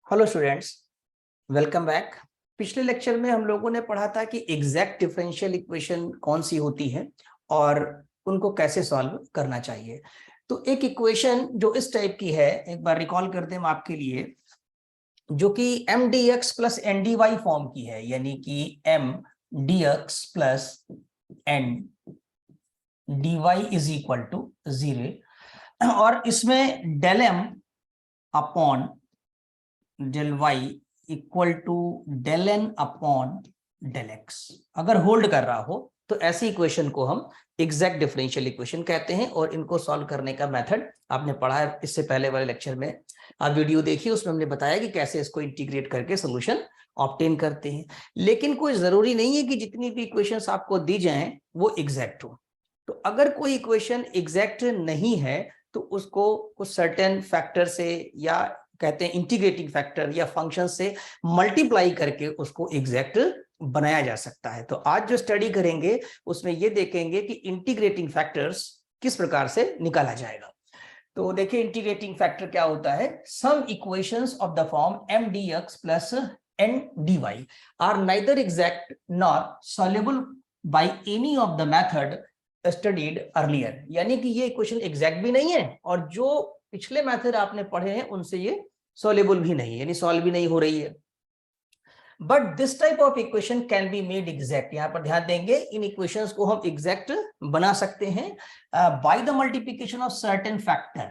Hello students, welcome back. पिछले lecture में हम लोगों ने पढ़ा था कि एग्जैक्ट डिफरेंशियल इक्वेशन कौन सी होती है और उनको कैसे सॉल्व करना चाहिए। तो एक इक्वेशन जो इस टाइप की है, एक बार रिकॉल कर दें हम आपके लिए, जो कि M D X plus N D Y form की है, यानी कि M D X plus N D Y is equal to 0, और इसमें del M upon del Y equal to del N upon del X अगर होल्ड कर रहा हो तो ऐसी इक्वेशन को हम एग्जैक्ट डिफरेंशियल इक्वेशन कहते हैं। और इनको सॉल्व करने का मेथड आपने पढ़ा है इससे पहले वाले लेक्चर में, आप वीडियो देखिए, उसमें हमने बताया कि कैसे इसको इंटीग्रेट करके सोल्यूशन ऑब्टेन करते हैं। लेकिन कोई जरूरी नहीं है कि जितनी भी इक्वेशंस आपको दी जाएं वो एग्जैक्ट हो। तो अगर कोई इक्वेशन एग्जैक्ट नहीं है तो उसको कुछ सर्टेन फैक्टर से, या कहते हैं इंटीग्रेटिंग फैक्टर या फंक्शन से मल्टीप्लाई करके उसको एग्जैक्ट बनाया जा सकता है। तो आज जो स्टडी करेंगे उसमें ये देखेंगे कि इंटीग्रेटिंग फैक्टर्स किस प्रकार से निकाला जाएगा। तो देखिए इंटीग्रेटिंग फैक्टर क्या होता है। Some equations of the form M D X plus N D Y are neither exact nor soluble by any of the method studied earlier, यानी कि ये इक्वेशन एग्जैक्ट भी नहीं है और जो पिछले मेथड आपने पढ़े हैं उनसे ये सॉल्युबल भी नहीं है, यानी सॉल्व भी नहीं हो रही है। But this type of equation can be made exact. यहां पर ध्यान देंगे, इन इक्वेशंस को हम एग्जैक्ट बना सकते हैं by the multiplication of certain factor.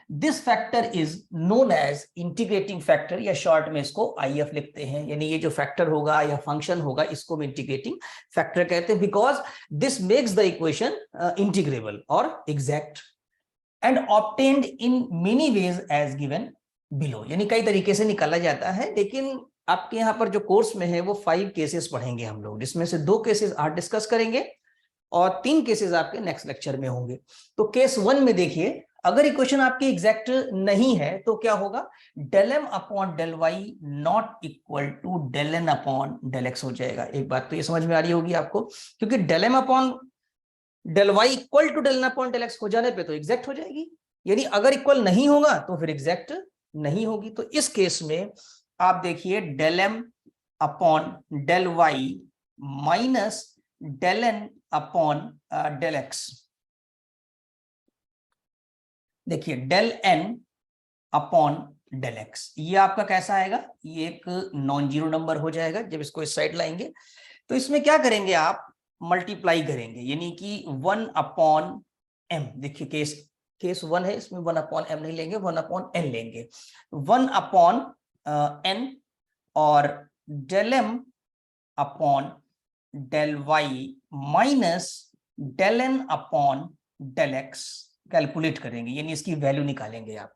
This factor is known as integrating factor, या शॉर्ट में इसको IF लिखते हैं। यानी ये जो फैक्टर होगा या फंक्शन होगा इसको हम इंटीग्रेटिंग फैक्टर कहते हैं, because this makes the equation integrable और exact and obtained in many ways as given below. यानी कई तरीके से निकाला जाता है, लेकिन आपके यहाँ पर जो कोर्स में है वो 5 केसेस पढ़ेंगे हम लोग, जिसमें से 2 केसेस आज डिस्कस करेंगे और 3 केसेस आपके नेक्स्ट लेक्चर में होंगे। तो केस 1 में देखिए, अगर इक्वेशन आपकी एग्जैक्ट नहीं है तो क्या होगा, del M upon del Y not equal to del N upon del X हो जाएगा। एक बात तो ये समझ में आ रही होगी आपको, क्योंकि del M upon del Y equal to del N upon del X हो जाने पे तो एग्जैक्ट हो जाएगी, यानी अगर इक्वल नहीं होगा तो फिर एग्जैक्ट नहीं होगी। तो इस केस में आप देखिए del M upon del Y minus del N upon del X. देखिए del N upon del X, ये आपका कैसा आएगा, ये एक नॉन जीरो नंबर हो जाएगा जब इसको इस साइड लाएंगे। तो इसमें क्या करेंगे, आप मल्टीप्लाई करेंगे, यानी कि 1 अपॉन एम। देखिए केस 1 है, इसमें 1 अपॉन एम नहीं लेंगे, 1 अपॉन एन लेंगे। 1 अपॉन एन और del M upon del Y minus del N upon del X calculate करेंगे, यानी इसकी वैल्यू निकालेंगे आप।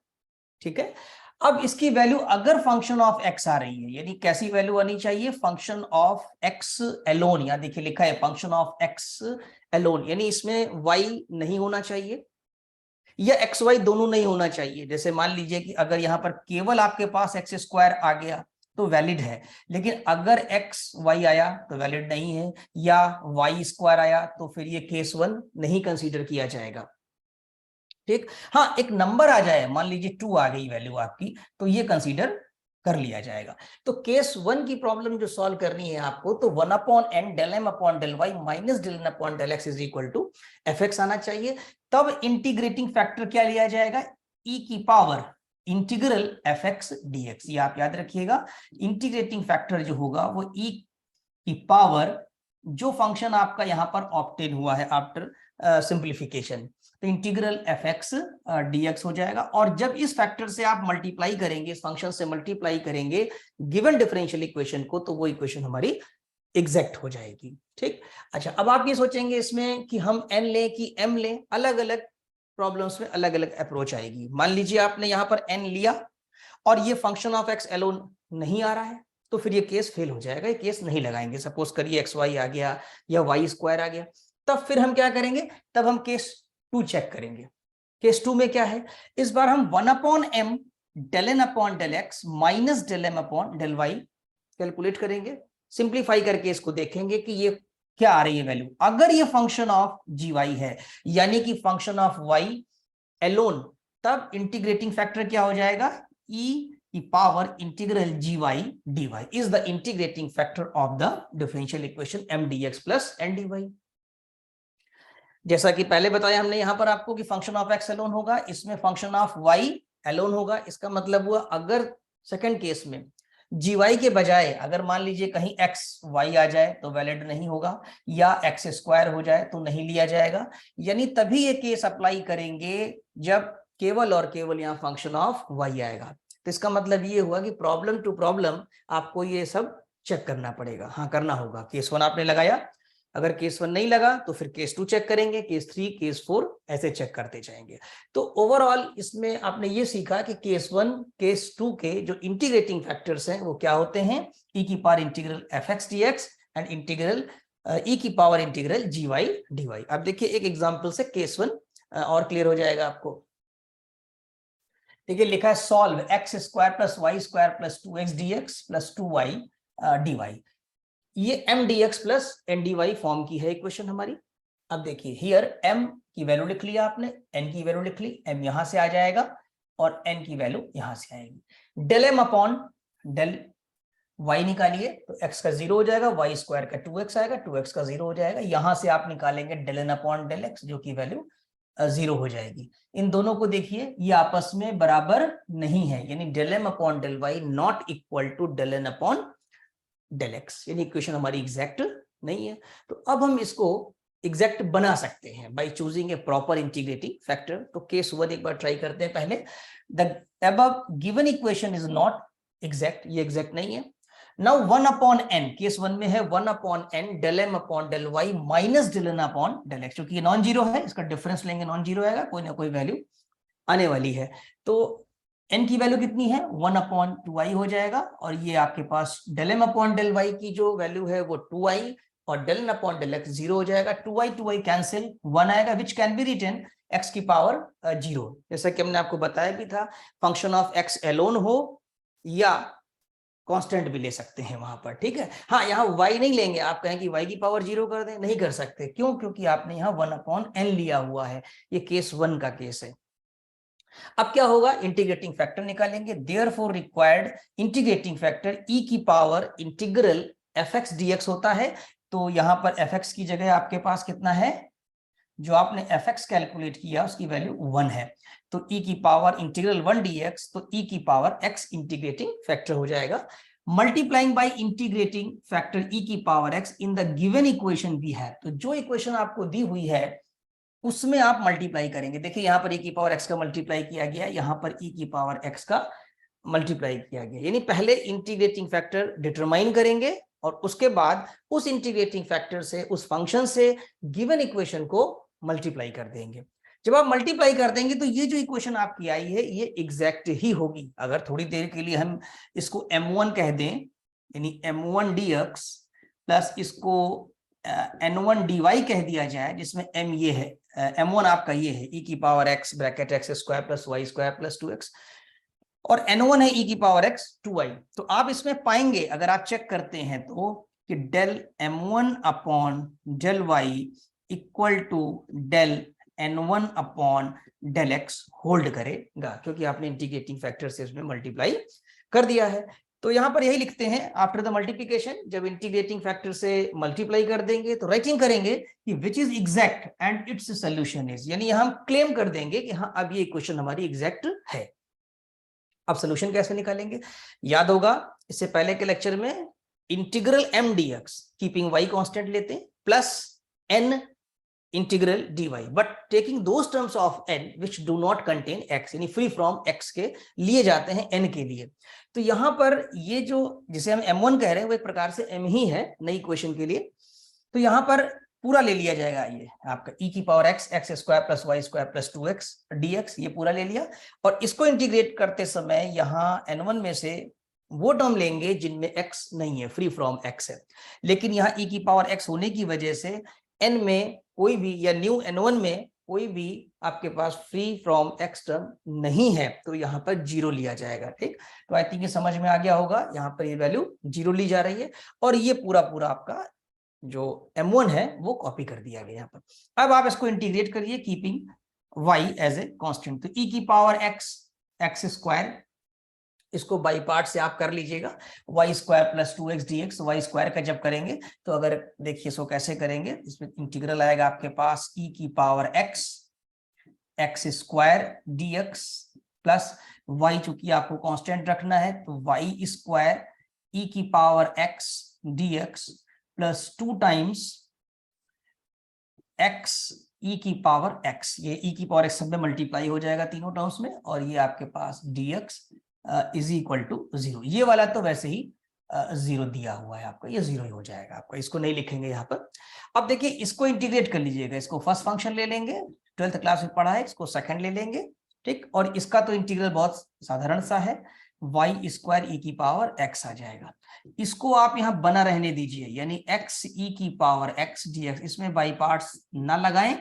ठीक है, अब इसकी वैल्यू अगर फंक्शन ऑफ एक्स आ रही है, यानी कैसी वैल्यू आनी चाहिए, फंक्शन ऑफ एक्स एलोन। यहां देखिए लिखा है फंक्शन ऑफ एक्स एलोन, यानी इसमें वाई नहीं होना चाहिए या एक्स वाई दोनों नहीं होना चाहिए। जैसे मान लीजिए कि अगर यहां पर केवल आपके पास एक्स स्क्वायर आ गया तो वैलिड है, लेकिन अगर एक्स वाई आया तो वैलिड नहीं है, या वाई स्क्वायर आया तो फिर ये केस 1 नहीं कंसीडर किया जाएगा। ठीक, हाँ एक नंबर आ जाए, मान लीजिए 2 आ गई वैल्यू आपकी, तो ये कंसीडर कर लिया जाएगा। तो केस 1 की प्रॉब्लम जो सॉल्व करनी है आपको, तो 1 upon N del M upon del Y minus del N upon del X is equal to F X आना चाहिए। तब इंटीग्रेटिंग फैक्टर क्या लिया जाएगा, ई की power integral F x D x. ये आप याद रखिएगा, इंटीग्रेटिंग फैक्टर जो होगा वो ई की पावर जो फंक्शन आपका यहां पर ऑब्टेन हुआ है आफ्टर सिंप्लीफिकेशन, तो integral F x D x हो जाएगा। और जब इस फैक्टर से आप मल्टीप्लाई करेंगे, इस फंक्शन से मल्टीप्लाई करेंगे गिवन डिफरेंशियल इक्वेशन को, तो वो इक्वेशन हमारी एग्जैक्ट हो जाएगी। ठीक, अच्छा अब आप ये सोचेंगे इसमें कि हम एन लें कि एम लें, अलग अलग प्रॉब्लम्स में अलग अलग अप्रोच आएगी। मान लीजिए आपने यहां पर एन लिया और ये फंक्शन ऑफ एक्स एलोन नहीं आ रहा है, तो फिर ये केस फेल हो जाएगा, ये केस नहीं लगाएंगे। सपोज करिए एक्स वाई आ गया या वाई स्क्वायर आ गया, तब फिर हम क्या करेंगे, तब हम केस 2 चेक करेंगे। केस 2 में क्या है, इस बार हम 1 upon M del N upon del X minus del M upon del Y calculate करेंगे। सिंप्लीफाई करके इसको देखेंगे कि ये क्या आ रही है वैल्यू। अगर ये फंक्शन ऑफ जी वाई है, यानी कि फंक्शन ऑफ वाई एलोन, तब इंटीग्रेटिंग फैक्टर क्या हो जाएगा, ई की power integral gy dy is the integrating factor of the differential equation m dx plus n dy। जैसा कि पहले बताया हमने यहां पर आपको कि फंक्शन ऑफ x एलोन होगा, इसमें फंक्शन ऑफ y एलोन होगा। इसका मतलब हुआ अगर सेकंड केस में gy के बजाय अगर मान लीजिए कहीं x y आ जाए तो वैलिड नहीं होगा, या x स्क्वायर हो जाए तो नहीं लिया जाएगा। यानी तभी ये केस अप्लाई करेंगे जब केवल और केवल यहाँ फंक्शन ऑफ y आएगा। तो इसका मतलब ये हुआ कि प्रॉब्लम टू प्रॉब्लम आपको ये सब चेक करना पड़ेगा। हाँ, करना होगा। केस 1 आपने लगाया, अगर केस 1 नहीं लगा तो फिर केस 2 चेक करेंगे, केस 3, केस 4 ऐसे चेक करते जाएंगे। तो ओवरऑल इसमें आपने ये सीखा कि केस 1, केस 2 के जो इंटीग्रेटिंग फैक्टर्स हैं वो क्या होते हैं, e की power integral fx dx and integral e की पावर इंटीग्रल gy dy। अब देखिए एक एग्जांपल से केस 1 और क्लियर हो जाएगा आपको। देखिए लिखा है solve x square plus Y square plus 2x dx plus 2y dy। ये m dx plus n dy form की है इक्वेशन हमारी। अब देखिए हियर m की वैल्यू लिख लिया आपने, n की वैल्यू लिख ली, m यहां से आ जाएगा और n की वैल्यू यहां से आएगी। Del m upon del y निकालिए तो x का 0 हो जाएगा, y स्क्वायर का 2x आएगा, 2x का 0 हो जाएगा। यहां से आप निकालेंगे del n upon del x जो की वैल्यू 0 हो जाएगी। इन दोनों को देखिए ये आपस में बराबर नहीं है, यानी del m upon del y not equal to del n upon del X, यानी इक्वेशन हमारी एग्जैक्ट नहीं है। तो अब हम इसको एग्जैक्ट बना सकते हैं by choosing a proper integrating factor. तो केस 1 एक बार ट्राई करते हैं पहले। The above given equation is not exact, ये एग्जैक्ट नहीं है। नाउ 1 अपॉन n, केस 1 में है 1 upon n del m upon del y minus del n upon del x, क्योंकि ये नॉन जीरो है, इसका डिफरेंस लेंगे नॉन जीरो आएगा, कोई ना कोई वैल्यू आने वाली है। तो n की वैल्यू कितनी है, 1 अपॉन 2i हो जाएगा, और ये आपके पास del m upon del y की जो वैल्यू है वो 2i और del n upon del x 0 हो जाएगा। 2i कैंसिल, 1 आएगा which can be written x की पावर 0। जैसा कि हमने आपको बताया भी था, फंक्शन ऑफ x एलोन हो या कांस्टेंट भी ले सकते हैं वहां पर, ठीक है। हाँ, यहाँ y नहीं लेंगे, आप कहें कि y की पावर 0 कर दें, नहीं कर सकते। क्यों? क्योंकि आपने यहाँ 1 अपॉन n लिया हुआ है, ये केस 1 का केस है। अब क्या होगा, इंटीग्रेटिंग फैक्टर निकालेंगे। Therefore required integrating factor e की पावर इंटीग्रल fx dx होता है। तो यहां पर fx की जगह आपके पास कितना है, जो आपने fx कैलकुलेट किया उसकी वैल्यू 1 है, तो e की पावर इंटीग्रल 1 dx, तो e की पावर x इंटीग्रेटिंग फैक्टर हो जाएगा। Multiplying by integrating factor e की power x in the given equation we have. तो जो इक्वेशन आपको दी हुई है उसमें आप मल्टीप्लाई करेंगे। देखिए यहाँ पर e की पावर x का मल्टीप्लाई किया गया, यहाँ पर e की पावर x का मल्टीप्लाई किया गया। यानी पहले इंटीग्रेटिंग फैक्टर डिटरमाइन करेंगे और उसके बाद उस इंटीग्रेटिंग फैक्टर से, उस फंक्शन से गिवन इक्वेशन को मल्टीप्लाई कर देंगे। जब आप मल्टीप्लाई कर देंगे तो ये जो इक्वेशन आपकी आई है ये एग्जैक्ट ही होगी। अगर थोड़ी देर के लिए हम इसको m1 कह दें, यानी m1 dx प्लस इसको n1 dy कह दिया जाए, जिसमें m ये है, m1 आपका ये है e की power x bracket x square plus y square plus 2x, और n1 है e की पावर x 2y। तो आप इसमें पाएंगे अगर आप चेक करते हैं तो कि del m1 upon del y equal to del n1 upon del x hold करेगा, क्योंकि आपने इंटीग्रेटिंग फैक्टर से इसमें मल्टीप्लाई कर दिया है। तो यहां पर यही लिखते हैं, आफ्टर द मल्टीप्लिकेशन, जब इंटीग्रेटिंग फैक्टर से मल्टीप्लाई कर देंगे तो राइटिंग करेंगे कि which is exact and its solution is, यानी हम क्लेम कर देंगे कि हाँ अब ये इक्वेशन हमारी एग्जैक्ट है। अब सोल्यूशन कैसे निकालेंगे, याद होगा इससे पहले के लेक्चर में integral m dx keeping y constant लेते हैं plus n integral dy, but taking those terms of n which do not contain x, यानी फ्री फ्रॉम x के लिए जाते हैं n के लिए। तो यहां पर ये जो जिसे हम m1 कह रहे हैं वो एक प्रकार से m ही है नई इक्वेशन के लिए। तो यहां पर पूरा ले लिया जाएगा, ये आपका e की power x x square plus Y square plus 2x dx, ये पूरा ले लिया। और इसको इंटीग्रेट करते समय यहाँ n1 में से वो टर्म लेंगे जिनमें x नहीं है, फ्री फ्रॉम x है। लेकिन यहाँ e की पावर x होने की वजह से n में कोई भी, या न्यू n1 में कोई भी आपके पास फ्री फ्रॉम x टर्म नहीं है, तो यहाँ पर 0 लिया जाएगा। ठीक, तो आई थिंक ये समझ में आ गया होगा। यहाँ पर ये वैल्यू 0 ली जा रही है और ये पूरा पूरा आपका जो m1 है वो कॉपी कर दिया गया यहाँ पर। अब आप इसको इंटीग्रेट करिए keeping y as a constant. तो e की पावर x x स्क्वायर इसको बाई पार्ट से आप कर लीजिएगा, Y square plus 2x dx। Y square का जब करेंगे तो अगर देखिए इसको कैसे करेंगे, इसमें इंटीग्रल आएगा आपके पास e की power x square dx plus y, चूंकि आपको कांस्टेंट रखना है तो y स्क्वायर e की power x dx plus 2 times x e की पावर x, ये e की पावर x सब में मल्टीप्लाई हो जाएगा तीनों टर्म्स में, और ये आपके पास dx इज इक्वल टू 0। ये वाला तो वैसे ही 0 दिया हुआ है आपका, ये 0 ही हो जाएगा आपका, इसको नहीं लिखेंगे यहाँ पर। अब देखिए इसको इंटीग्रेट कर लीजिएगा, इसको फर्स्ट फंक्शन ले लेंगे, 12th क्लास में पढ़ा है, इसको सेकंड ले लेंगे, ठीक। और इसका तो इंटीग्रल बहुत साधारण सा है, वाई स्क्वायर ई की पावर x आ जाएगा। इसको आप यहाँ बना रहने दीजिए, यानी x e की पावर x dx, इसमें बाई पार्ट्स ना लगाएं।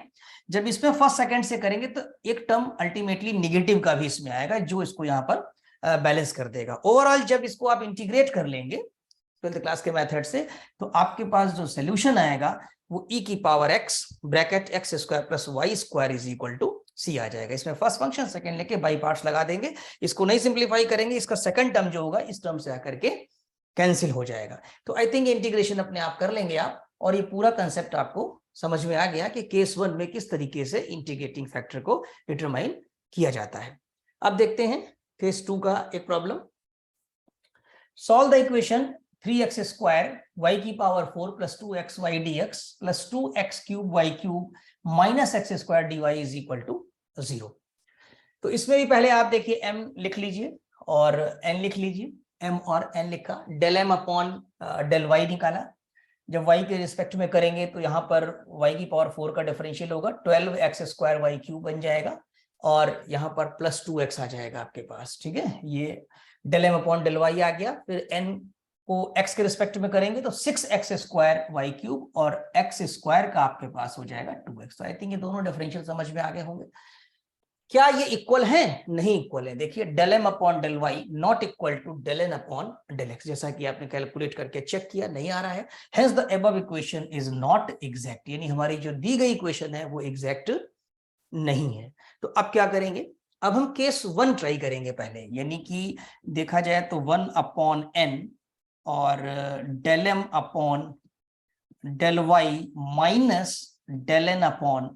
जब इसमें फर्स्ट सेकंड से करेंगे तो एक टर्म अल्टीमेटली निगेटिव का भी इसमें आएगा, जो इसको यहाँ पर बैलेंस कर देगा। ओवरऑल जब इसको आप इंटीग्रेट कर लेंगे 12th क्लास के मेथड से, तो आपके पास जो सोल्यूशन आएगा वो e की power x bracket x square plus Y square is equal to c आ जाएगा। इसमें फर्स्ट फंक्शन सेकंड लेके बाई पार्ट्स लगा देंगे, इसको नहीं सिंप्लीफाई करेंगे, इसका सेकंड टर्म जो होगा इस टर्म से आकर के कैंसिल हो जाएगा। तो आई थिंक इंटीग्रेशन अपने आप कर लेंगे आप, और ये पूरा कंसेप्ट आपको समझ में आ गया कि केस 1 में किस तरीके से इंटीग्रेटिंग फैक्टर को डिटरमाइन किया जाता है। अब देखते हैं केस 2 का एक problem. Solve the equation 3x square y की power 4 plus 2xy dx plus 2x cube y cube minus x square dy is equal to 0। तो इसमें भी पहले आप देखिए m लिख लीजिए और n लिख लीजिए, m और n लिखा, del m upon del y निकाला। जब y के रिस्पेक्ट में करेंगे तो यहाँ पर y की पावर 4 का डिफरेंशियल होगा, 12x स्क्वायर y क्यूब बन जाएगा, और यहाँ पर प्लस 2x आ जाएगा आपके पास, ठीक है। ये del m upon del y आ गया। फिर n को x के रिस्पेक्ट में करेंगे तो 6x स्क्वायर y क्यूब और x स्क्वायर का आपके पास हो जाएगा 2x। तो आई थिंक ये दोनों डिफरेंशियल समझ में आ गए होंगे। क्या ये इक्वल हैं? नहीं इक्वल है। देखिए del m upon del y not equal to del n upon del x, जैसा कि आपने कैलकुलेट करके चेक किया, नहीं आ रहा है। Hence the above equation is not exact, यानी हमारी जो दी गई इक्वेशन है वो एग्जैक्ट नहीं है। तो अब क्या करेंगे, अब हम केस 1 ट्राई करेंगे पहले, यानी कि देखा जाए तो 1 अपॉन n और del m upon del y minus del n upon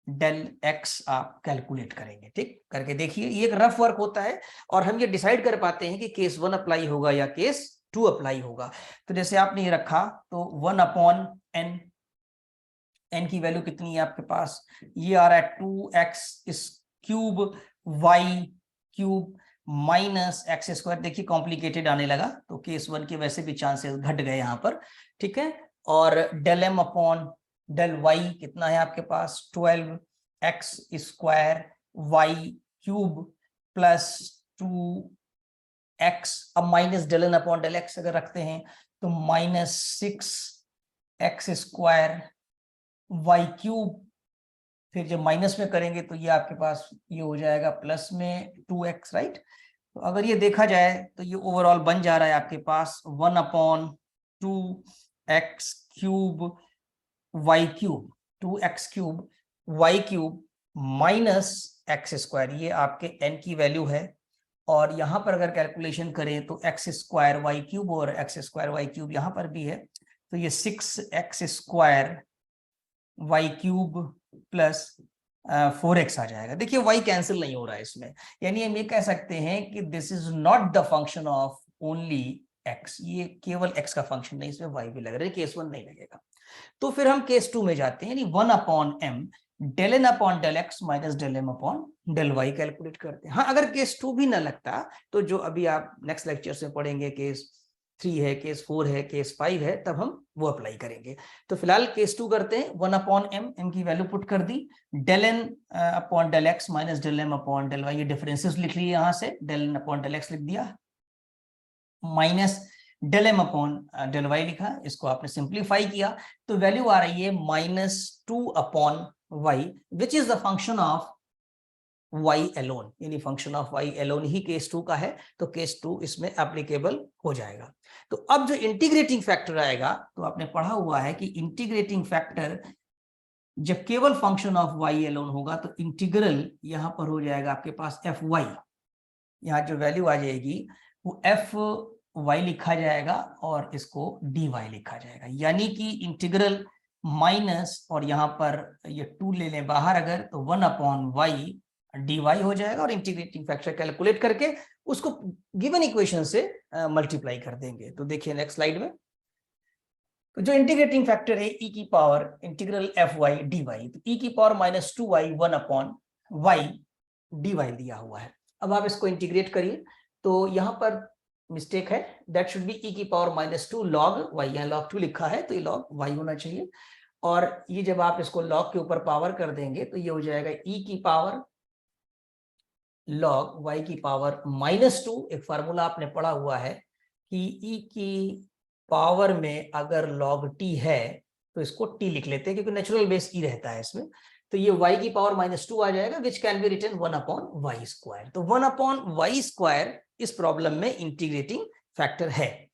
del x आप कैलकुलेट करेंगे, ठीक। करके देखिए, ये एक रफ वर्क होता है और हम ये डिसाइड कर पाते हैं कि केस 1 अप्लाई होगा या केस 2 अप्लाई होगा। तो जैसे आपने ये रखा तो 1 अपॉन n की वैल्यू कितनी है आपके पास, ये आ रहा है 2x cube y cube minus x square. देखिए कॉम्प्लिकेटेड आने लगा, तो केस 1 के वैसे भी चांसेस घट गए यहाँ पर, ठीक है। और del m upon del y कितना है आपके पास, 12x square y cube plus 2x, अब minus del n upon del x अगर रखते हैं तो minus 6x square y cube, फिर जब माइनस में करेंगे तो ये आपके पास ये हो जाएगा प्लस में 2x, राइट। तो अगर ये देखा जाए तो ये ओवरऑल बन जा रहा है आपके पास 1 upon 2x cube y cube, 2x cube y cube minus x square, ये आपके n की वैल्यू है। और यहाँ पर अगर कैलकुलेशन करें तो x स्क्वायर y क्यूब और x स्क्वायर y क्यूब यहाँ पर भी है, तो ये 6x square y cube plus 4x आ जाएगा। देखिए y कैंसिल नहीं हो रहा है इसमें, यानी हम ये कह सकते हैं कि this is not the function of only x, ये केवल x का फंक्शन नहीं, इसमें y भी लग रहा है, केस 1 नहीं लगेगा। तो फिर हम केस 2 में जाते हैं, यानी 1 upon m del n upon del x minus del m upon del y calculate करते हैं। हाँ, अगर केस 2 भी ना लगता तो जो अभी आप नेक्स्ट लेक्चर में पढ़ेंगे, केस 3 है, केस 4 है, केस 5 है, तब हम वो अप्लाई करेंगे। तो फिलहाल केस 2 करते हैं। 1 अपॉन m की वैल्यू पुट कर दी, del n upon del x minus del m upon del y, ये डिफरेंसेस लिख लिए यहाँ से, del n upon del x लिख दिया, minus del m upon del y लिखा, इसको आपने सिंप्लीफाई किया तो वैल्यू आ रही है minus 2 upon y, which is the function of y alone, यानी फंक्शन ऑफ y एलोन ही केस 2 का है, तो केस 2 इसमें एप्लीकेबल हो जाएगा। तो अब जो इंटीग्रेटिंग फैक्टर आएगा, तो आपने पढ़ा हुआ है कि इंटीग्रेटिंग फैक्टर जब केवल फंक्शन ऑफ y एलोन होगा तो इंटीग्रल यहां पर हो जाएगा आपके पास fy, यहाँ जो वैल्यू आ जाएगी वो एफ वाई लिखा जाएगा और इसको डी वाई लिखा जाएगा, यानी कि इंटीग्रल माइनस और यहाँ पर ये 2 ले लें बाहर अगर, तो 1/y dy हो जाएगा और इंटीग्रेटिंग फैक्टर कैलकुलेट करके उसको गिवन इक्वेशन से मल्टीप्लाई कर देंगे। तो देखिए नेक्स्ट स्लाइड में, तो जो इंटीग्रेटिंग फैक्टर है e की power integral F Y D Y, तो e की पावर -2y 1/y dy दिया हुआ है। अब आप इसको इंटीग्रेट करिए, तो यहाँ पर मिस्टेक है, दैट शुड बी e की पावर -2 log y, यहाँ log 2 लिखा है तो ये log y होना चाहिए। और ये जब आप इसको log के ऊपर पावर कर देंगे तो ये हो जाएगा e की पावर log y की पावर -2। एक फार्मूला आपने पढ़ा हुआ है कि e की पावर में अगर log t है तो इसको t लिख लेते हैं क्योंकि नेचुरल बेस e रहता है इसमें, तो ये y की पावर -2 आ जाएगा, विच कैन बी रिटन 1/y²। तो 1/y² इस प्रॉब्लम में इंटीग्रेटिंग फैक्टर है।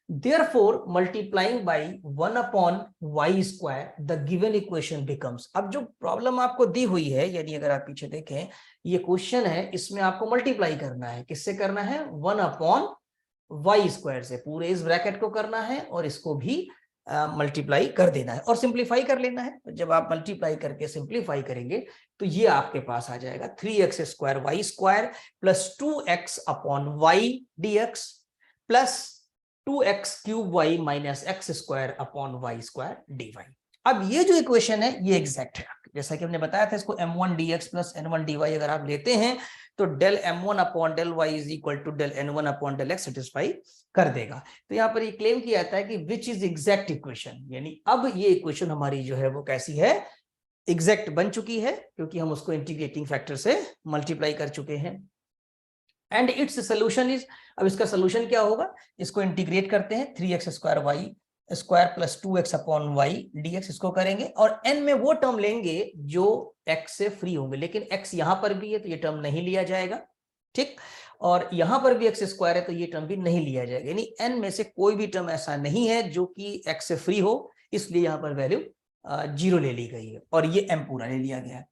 Therefore, multiplying by 1/y², the given equation becomes। अब जो प्रॉब्लम आपको दी हुई है, यानी अगर आप पीछे देखें, ये क्वेश्चन है, इसमें आपको मल्टीप्लाई करना है, किससे करना है? 1/y² से, पूरे इस ब्रैकेट को करना है और इसको भी मल्टीप्लाई कर देना है और सिंप्लीफाई कर लेना है। तो जब आप मल्टीप्लाई करके सिंप्लीफाई करेंगे तो ये आपके पास आ जाएगा 3x² y² plus 2x/y dx plus 2x³ y -x² dy। अब ये जो इक्वेशन है ये एग्जैक्ट है, जैसा कि हमने बताया था, इसको m1 dx plus n1 dy अगर आप लेते हैं तो del m1/del y is equal to del n1/del x satisfy कर देगा। तो यहाँ पर ये क्लेम किया जाता है कि विच इज एग्जैक्ट इक्वेशन, यानी अब ये इक्वेशन हमारी जो है वो कैसी है? एग्जैक्ट बन चुकी है, क्योंकि हम उसको इंटीग्रेटिंग फैक्टर से मल्टीप्लाई कर चुके हैं। एंड इट्स सोल्यूशन इज, अब इसका सोल्यूशन क्या होगा? इसको इंटीग्रेट करते हैं, 3x² y² plus 2x/y dx, इसको करेंगे और n में वो टर्म लेंगे जो x से फ्री होंगे, लेकिन x यहां पर भी है तो ये टर्म नहीं लिया जाएगा, ठीक, और यहां पर भी x² है तो ये टर्म भी नहीं लिया जाएगा, यानी n में से कोई भी टर्म ऐसा नहीं है जो कि x से फ्री हो, इसलिए यहां पर वैल्यू 0 ले ली गई है और ये m पूरा ले लिया गया है।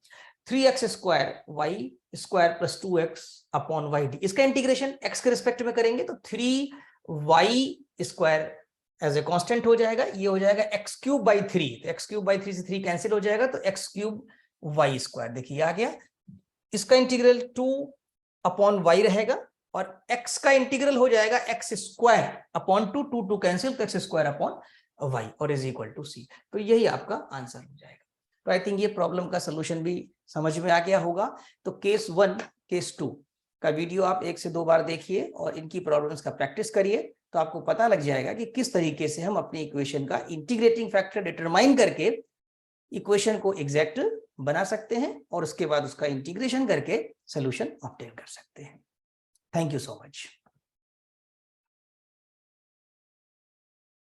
3x² y² plus 2x/y D, इसका इंटीग्रेशन x के रिस्पेक्ट में करेंगे तो 3y² एज ए कांस्टेंट हो जाएगा, ये हो जाएगा x³/3, तो x³/3 से 3 कैंसिल हो जाएगा तो x³ y², देखिए आ गया। इसका इंटीग्रल 2/y रहेगा और x का इंटीग्रल हो जाएगा x²/2, 2 कैंसिल तो x²/y और इज इक्वल टू c। तो यही आपका आंसर हो जाएगा। तो आई थिंक ये प्रॉब्लम का सोल्यूशन भी समझ में आ गया होगा। तो केस 1 केस 2 का वीडियो आप 1 से 2 बार देखिए और इनकी प्रॉब्लम्स का प्रैक्टिस करिए, तो आपको पता लग जाएगा कि किस तरीके से हम अपनी इक्वेशन का इंटीग्रेटिंग फैक्टर डिटरमाइन करके इक्वेशन को एग्जैक्ट बना सकते हैं और उसके बाद उसका इंटीग्रेशन करके सोल्यूशन ऑब्टेन कर सकते हैं। Thank you so much.